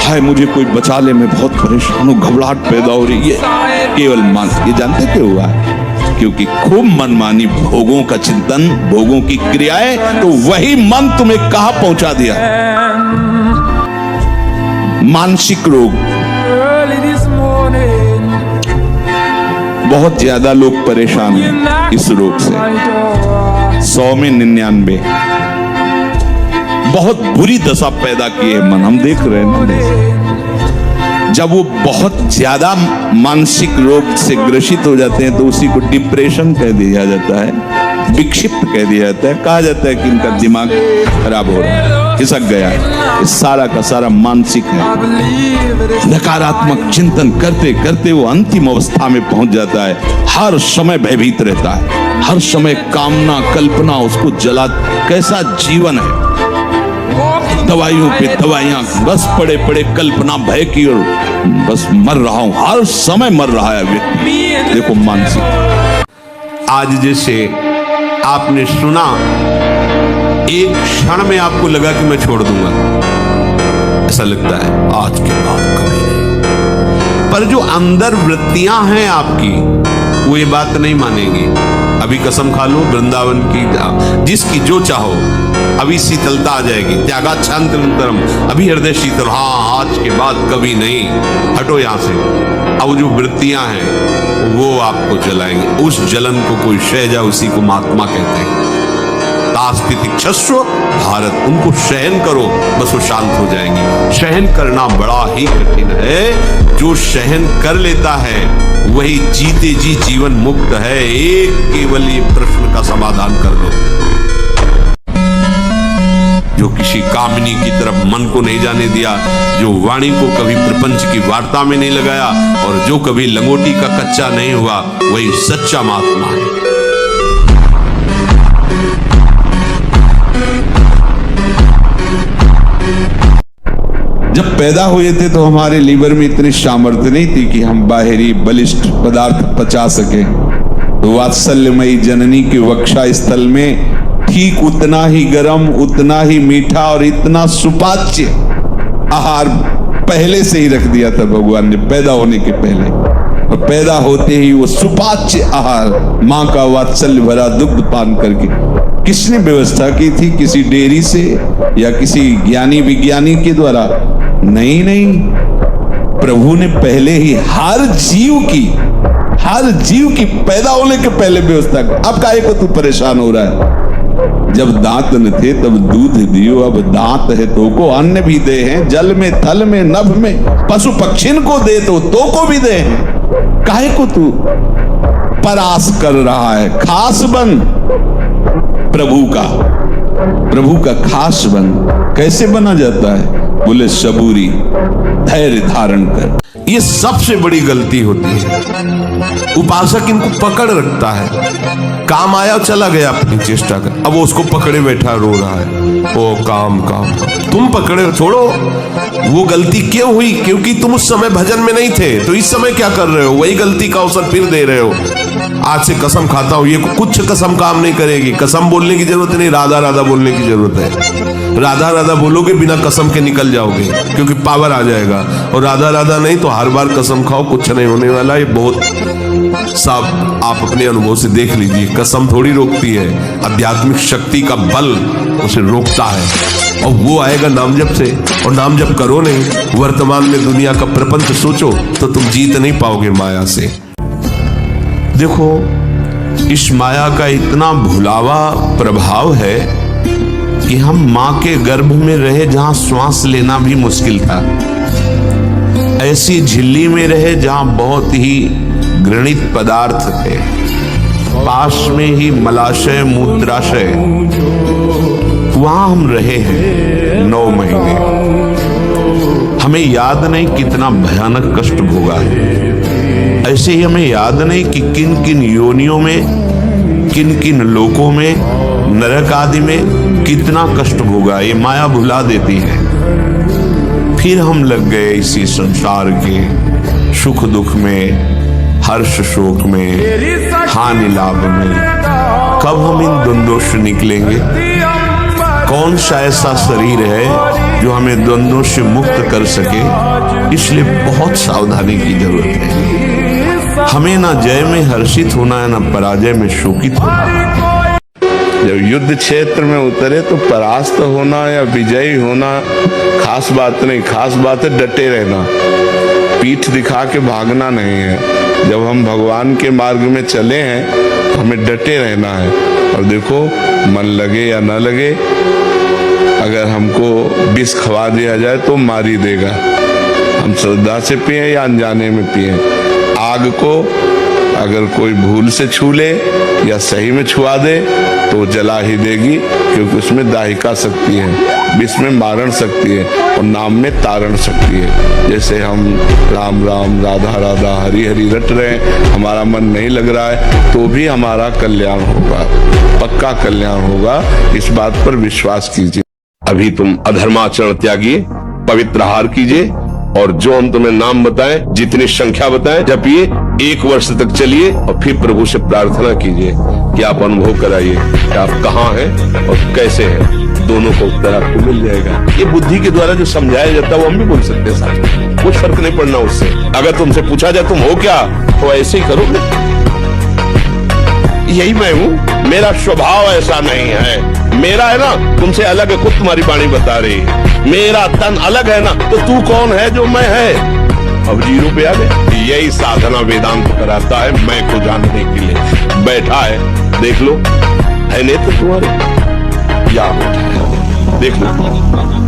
हाय मुझे कोई बचा ले, मैं बहुत परेशान हूँ, घबराहट पैदा हो रही है। केवल मन। ये जानते क्यों हुआ है? क्योंकि खूब मनमानी भोगों का चिंतन, भोगों की क्रियाएं, तो वही मन तुम्हें कहां पहुंचा दिया। मानसिक रोग। बहुत ज्यादा लोग परेशान हैं इस रोग से, 100 में 99। बहुत बुरी दशा पैदा की है मन, हम देख रहे हैं ना। जब वो बहुत ज्यादा मानसिक रोग से ग्रसित हो जाते हैं तो उसी को डिप्रेशन कह दिया जाता है, विक्षिप्त कह दिया जाता है। कहा जाता है कि इनका दिमाग खराब हो रहा है, खिसक गया है। इस सारा का सारा मानसिक है। नकारात्मक चिंतन करते करते वो अंतिम अवस्था में पहुंच जाता है। हर समय भयभीत रहता है, हर समय कामना कल्पना उसको जला। कैसा जीवन है, दवाइयों पे दवाइयां, बस पड़े पड़े कल्पना भय की, और बस मर रहा हूं, हर समय मर रहा है व्यक्ति। देखो मानसिक। आज जैसे आपने सुना, एक क्षण में आपको लगा कि मैं छोड़ दूंगा, ऐसा लगता है आज के बाद कभी नहीं। पर जो अंदर वृत्तियां हैं आपकी, वो ये बात नहीं मानेंगी। अभी कसम खा लो वृंदावन की, जिसकी जो चाहो, अभी शीतलता आ जाएगी। त्यागाच्छांतरम, अभी हृदय शीतल। हाँ, आज के बाद कभी नहीं, हटो यहां से। अब जो वृत्तियां हैं वो आपको जलाएंगे। उस जलन को कोई शहजा, उसी को महात्मा कहते हैं। तास्तितिक्षस्व भारत, उनको सहन करो, बस वो शांत हो जाएंगी। सहन करना बड़ा ही कठिन है। जो सहन कर लेता है वही जीते जी जीवन मुक्त है। एक केवल ये प्रश्न का समाधान कर लो। जो किसी कामिनी की तरफ मन को नहीं जाने दिया, जो वाणी को कभी प्रपंच की वार्ता में नहीं लगाया, और जो कभी लंगोटी का कच्चा नहीं हुआ, वही सच्चा महात्मा है। जब पैदा हुए थे तो हमारे लीवर में इतनी सामर्थ्य नहीं थी कि हम बाहरी बलिष्ठ पदार्थ पचा सके। तो वात्सल्यमयी जननी के वक्षा स्थल में ठीक उतना ही गर्म, उतना ही मीठा और इतना सुपाच्य आहार पहले से ही रख दिया था भगवान ने, पैदा होने के पहले। और पैदा होते ही वो सुपाच्य आहार, मां का वात्सल्य भरा दुग्ध पान करके। किसने व्यवस्था की थी? किसी डेयरी से या किसी ज्ञानी विज्ञानी के द्वारा? नहीं नहीं, प्रभु ने पहले ही हर जीव की पैदा होने के पहले व्यवस्था की। अब काहे को तू परेशान हो रहा है? जब दांत न थे तब दूध दियो, अब दांत है तो को अन्न भी दे हैं। जल में, थल में, नभ में, पशु पक्षिन को दे तो को भी दे हैं। काहे को तू परास कर रहा है? खास बन प्रभु का खास बन। कैसे बना जाता है? बोले सबूरी, धैर्य धारण कर। ये सबसे बड़ी गलती होती है। उपासक इनको पकड़ रखता है, काम आया चला गया अपनी चेष्टा कर। अब वो उसको पकड़े बैठा रो रहा है, ओ काम काम। तुम पकड़े छोड़ो। वो गलती क्यों हुई? क्योंकि तुम उस समय भजन में नहीं थे। तो इस समय क्या कर रहे हो? वही गलती का अवसर फिर दे रहे हो। आज से कसम खाता हूं, ये कुछ कसम काम नहीं करेगी। कसम बोलने की जरूरत नहीं, राधा राधा बोलने की जरूरत है। राधा राधा बोलोगे बिना कसम के निकल जाओगे, क्योंकि पावर आ जाएगा। और राधा राधा नहीं तो हर बार कसम खाओ, कुछ नहीं होने वाला। ये बहुत साफ आप अपने अनुभव से देख लीजिए। कसम थोड़ी रोकती है, आध्यात्मिक शक्ति का बल उसे रोकता है। और वो आएगा नाम जप से। और नाम जप करो नहीं, वर्तमान में दुनिया का प्रपंच सोचो, तो तुम जीत नहीं पाओगे माया से। देखो, इस माया का इतना भुलावा प्रभाव है कि हम मां के गर्भ में रहे जहां श्वास लेना भी मुश्किल था, ऐसी झिल्ली में रहे जहां बहुत ही घृणित पदार्थ थे, पास में ही मलाशय मूत्राशय, वहां हम रहे हैं 9 महीने। हमें याद नहीं कितना भयानक कष्ट भोगा है। ऐसे ही हमें याद नहीं कि किन किन योनियों में, किन किन लोकों में, नरक आदि में कितना कष्ट भोगा। ये माया भुला देती है। फिर हम लग गए इसी संसार के सुख दुख में, हर्ष शोक में, हानि लाभ में। कब हम इन द्वंद्वों से निकलेंगे? कौन सा ऐसा शरीर है जो हमें द्वंद्वों से मुक्त कर सके, इसलिए बहुत सावधानी की जरूरत है। हमें ना जय में हर्षित होना है, ना पराजय में शोकित होना है। जब युद्ध क्षेत्र में उतरे तो परास्त होना या विजयी होना खास बात नहीं, खास बात है डटे रहना, पीठ दिखा के भागना नहीं है। जब हम भगवान के मार्ग में चले हैं तो हमें डटे रहना है। और देखो, मन लगे या न लगे, अगर हमको विष खवा दिया जाए तो मार ही देगा। हम श्रद्धा से पिए या अनजाने में पिए, आग को अगर कोई भूल से छू ले या सही में छुआ दे तो जला ही देगी, क्योंकि उसमें दाहिका शक्ति है, विष में मारण शक्ति है और नाम में तारण शक्ति है। जैसे हम राम राम राधा राधा हरि हरि रट रहे हैं, हमारा मन नहीं लग रहा है तो भी हमारा कल्याण होगा, पक्का कल्याण होगा, इस बात पर विश्वास कीजिए। अभी तुम अधर्माचरण त्यागिए, पवित्र आहार कीजिए और जो हम तुम्हें नाम बताएं, जितनी संख्या बताएं, जपिए, 1 वर्ष तक चलिए और फिर प्रभु से प्रार्थना कीजिए कि आप अनुभव कराइए कि आप कहाँ हैं और कैसे हैं। दोनों का उत्तर आपको मिल जाएगा। ये बुद्धि के द्वारा जो समझाया जाता है वो हम भी बोल सकते हैं साथ, कुछ फर्क नहीं पड़ना उससे। अगर तुमसे पूछा जाए तुम हो क्या, तो ऐसे ही करोगे, यही मैं हूँ, मेरा स्वभाव ऐसा नहीं है, मेरा है ना तुमसे अलग है, खुद तुम्हारी वाणी बता रही है। मेरा तन अलग है ना, तो तू कौन है जो मैं है। अब जीरो पे आ गए। यही साधना वेदांत कराता है, मैं को जानने के लिए बैठा है। देख लो, है नेत्र तुम्हारे, या देख लो,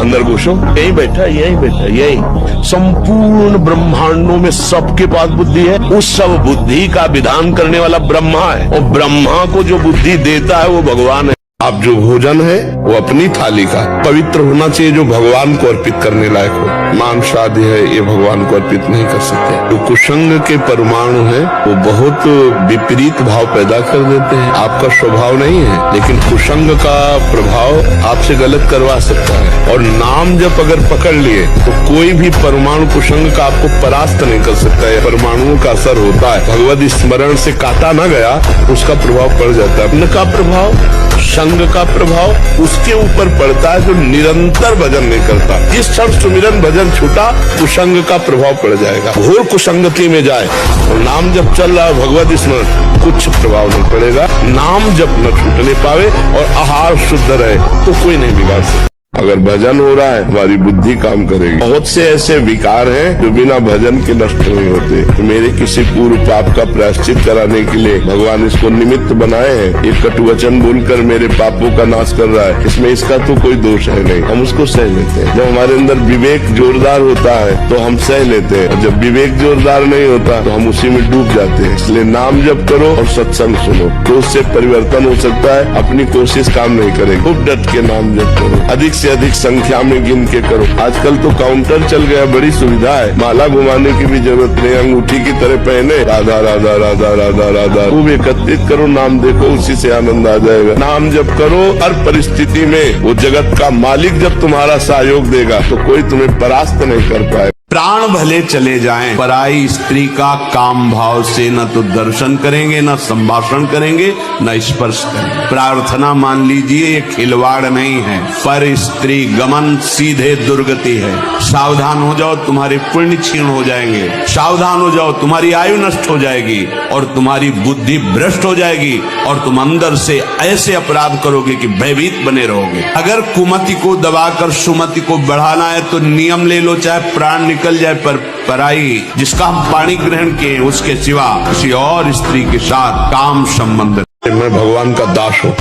अंदर घुसो, यही बैठा, यही बैठा, यही संपूर्ण ब्रह्मांडों में सबके पास बुद्धि है। उस सब बुद्धि का विधान करने वाला ब्रह्मा है, और ब्रह्मा को जो बुद्धि देता है वो भगवान है। आप जो भोजन है वो अपनी थाली का पवित्र होना चाहिए, जो भगवान को अर्पित करने लायक हो। मांस आदि है ये भगवान को अर्पित नहीं कर सकते। जो कुसंग के परमाणु है वो बहुत विपरीत भाव पैदा कर देते हैं। आपका स्वभाव नहीं है, लेकिन कुसंग का प्रभाव आपसे गलत करवा सकता है। और नाम जब अगर पकड़ लिए तो कोई भी परमाणु कुसंग का आपको परास्त नहीं कर सकता है। परमाणुओं का असर होता है, भगवत स्मरण से काटा न गया उसका प्रभाव पड़ जाता है। अपने का प्रभाव, संग का प्रभाव उसके ऊपर पड़ता है जो निरंतर भजन नहीं करता। जिस क्षण सुमिरन भजन छूटा, कुसंग का प्रभाव पड़ जाएगा। घोर कुसंगति में जाए और नाम जब चल रहा है भगवत स्मरण, कुछ प्रभाव नहीं पड़ेगा। नाम जब न छूटने पावे और आहार शुद्ध रहे तो कोई नहीं बिगाड़ सकता। अगर भजन हो रहा है हमारी बुद्धि काम करेगी। बहुत से ऐसे विकार हैं जो बिना भजन के नष्ट नहीं होते। तो मेरे किसी पूर्व पाप का प्रायश्चित कराने के लिए भगवान इसको निमित्त बनाए हैं। एक कटुवचन बोलकर मेरे पापों का नाश कर रहा है, इसमें इसका तो कोई दोष है नहीं, हम उसको सह लेते हैं। जब हमारे अंदर विवेक जोरदार होता है तो हम सह लेते हैं, और जब विवेक जोरदार नहीं होता तो हम उसी में डूब जाते हैं। इसलिए नाम जप करो और सत्संग सुनो, तो उससे परिवर्तन हो सकता है। अपनी कोशिश काम नहीं करेगी, खूब डट के नाम जप करो, अधिक से अधिक संख्या में गिन के करो। आजकल तो काउंटर चल गया, बड़ी सुविधा है, माला घुमाने की भी जरूरत नहीं, अंगूठी की तरह पहने राधा राधा राधा राधा राधा खूब एकत्रित करो, नाम देखो, उसी से आनंद आ जाएगा। नाम जब करो, हर परिस्थिति में वो जगत का मालिक जब तुम्हारा सहयोग देगा तो कोई तुम्हें परास्त नहीं कर पाए। प्राण भले चले जाएं, पराई स्त्री का काम भाव से न तो दर्शन करेंगे, न संभाषण करेंगे, न स्पर्श करेंगे। प्रार्थना मान लीजिए ये खिलवाड़ नहीं है, पर स्त्री गमन सीधे दुर्गति है। सावधान हो जाओ, तुम्हारे पुण्य क्षीण हो जाएंगे। सावधान हो जाओ, तुम्हारी आयु नष्ट हो जाएगी और तुम्हारी बुद्धि भ्रष्ट हो जाएगी, और तुम अंदर से ऐसे अपराध करोगे कि भयभीत बने रहोगे। अगर कुमति को दबाकर सुमति को बढ़ाना है तो नियम ले लो, चाहे प्राण निकल जाए, पर पराई जिसका हम पाणी ग्रहण किए उसके सिवा किसी और स्त्री के साथ काम संबंध। मैं भगवान का दास हूँ,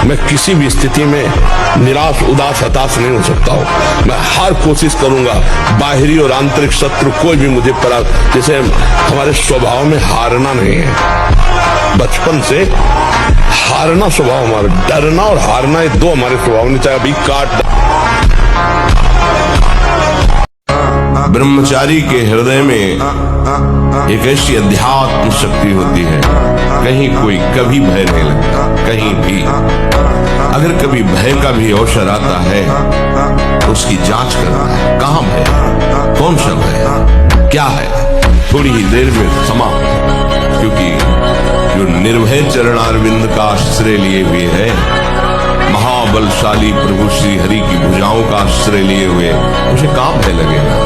मैं किसी भी स्थिति में निराश उदास हताश नहीं हो सकता हूँ। मैं हर कोशिश करूंगा, बाहरी और आंतरिक शत्रु कोई भी मुझे जैसे हमारे स्वभाव में हारना नहीं है। बचपन से हारना स्वभाव हमारा, डरना और हारना ये दो हमारे स्वभाव में, चाहे अभी काट। ब्रह्मचारी के हृदय में एक ऐसी अध्यात्म शक्ति होती है, कहीं कोई कभी भय नहीं लगता, कहीं भी। अगर कभी भय का भी अवसर आता है तो उसकी जांच करता है, कहां भय, कौन सा भय, क्या है, थोड़ी ही देर में समाप्त। क्योंकि जो निर्भय चरणारविंद का आश्रय लिए हुए है, महा महाबलशाली प्रभु श्री हरि की भुजाओं का आश्रय लिए हुए मुझे काम है लगेगा।